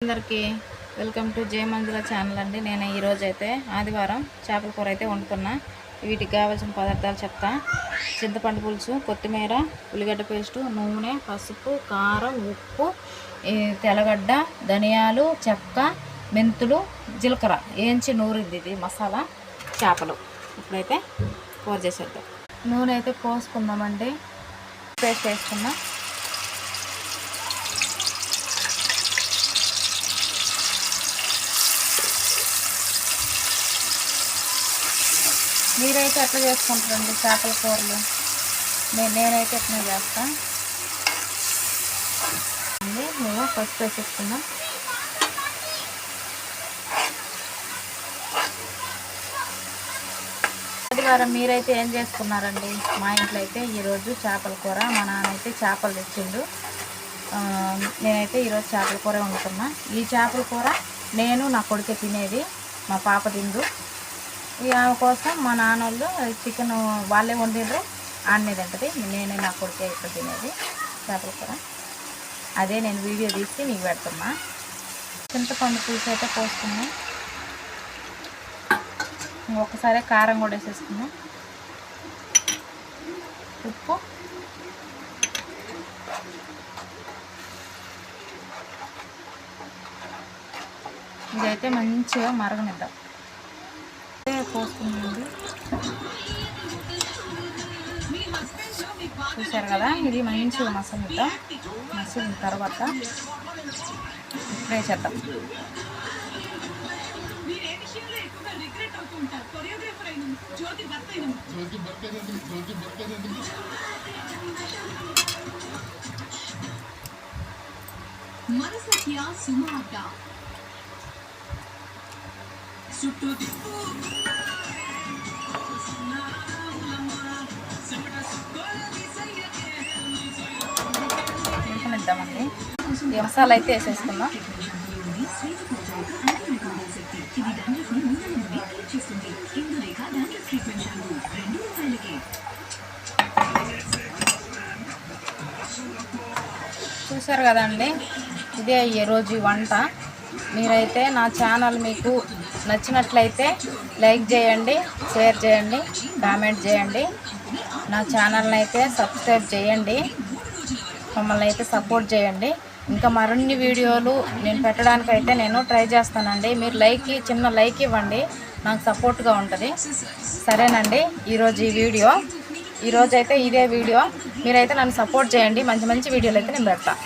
అందరికీ welcome to Jaya Manjula channel అండి. నేను ఈరోజు అయితే ఆదివారం చేపల కూర అయితే వండుతున్నా. వీటికి కావాల్సిన పదార్థాలు చెప్తా. చింతపండు పులుసు, కొత్తిమీర, ఉల్లిగడ్డ పేస్టు, నూనె, పసుపు, కారం, ఉప్పు, తెల్లగడ్డ, ధనియాలు, చెక్క, మెంతులు, జీలకర్ర వేయించి నూరింది ఇది మసాలా చేపలు. ఇప్పుడైతే కూర చేసేద్దాం. నూనె అయితే పోసుకుందామండి. పేస్ట్ వేసుకున్నా. మీరైతే ఎట్లా చేసుకుంటారండి చేపల కూరలు? నేనైతే ఎట్లా చేస్తాను. మేము ఫస్ట్ వేసేసుకున్నాం. ఆదివారం మీరైతే ఏం చేసుకున్నారండి? మా ఇంట్లో అయితే ఈరోజు చేపల కూర. మా నాన్న అయితే చేపలు తెచ్చిండు. నేనైతే ఈరోజు చేపల కూర వండుతున్నా. ఈ చేపల కూర నేను నా కొడుకే తినేది, మా పాప తిందు. ఆమె కోసం మా నాన్నోళ్ళు చికెన్ వాళ్ళే వండిర్రు, ఆడనే తింటుంది. నేనే నా కొడుకే ఇక్కడ తినేది చేపల కూర. అదే నేను వీడియో తీసి నీకు పెడుతున్నా. చింతపండు పులుసు అయితే పోసుకున్నాం. ఒక్కసారి కారం కూడా వేసేసుకున్నాం. ఉప్పు, ఇదైతే మంచిగా మరగనిద్దాం. పోసుకున్నాండి. చూసారు కదా, ఇది మంచిగా మసలిద్దాం. మసిలిన తర్వాత ఫ్రై చేద్దాం. ఇద్దామండి. ఈ మసాలా అయితే వేసేసుకుందాం. చూసారు కదండి, ఇదే ఈరోజు వంట. మీరైతే నా ఛానల్ మీకు నచ్చినట్లయితే లైక్ చేయండి, షేర్ చేయండి, కామెంట్ చేయండి. నా ఛానల్ని అయితే సబ్స్క్రైబ్ చేయండి. మమ్మల్ని అయితే సపోర్ట్ చేయండి. ఇంకా మరిన్ని వీడియోలు నేను పెట్టడానికైతే నేను ట్రై చేస్తానండి. మీరు చిన్న లైక్ ఇవ్వండి, నాకు సపోర్ట్గా ఉంటుంది. సరేనండి, ఈరోజైతే ఇదే వీడియో. మీరైతే నన్ను సపోర్ట్ చేయండి. మంచి మంచి వీడియోలు అయితే నేను పెడతాను.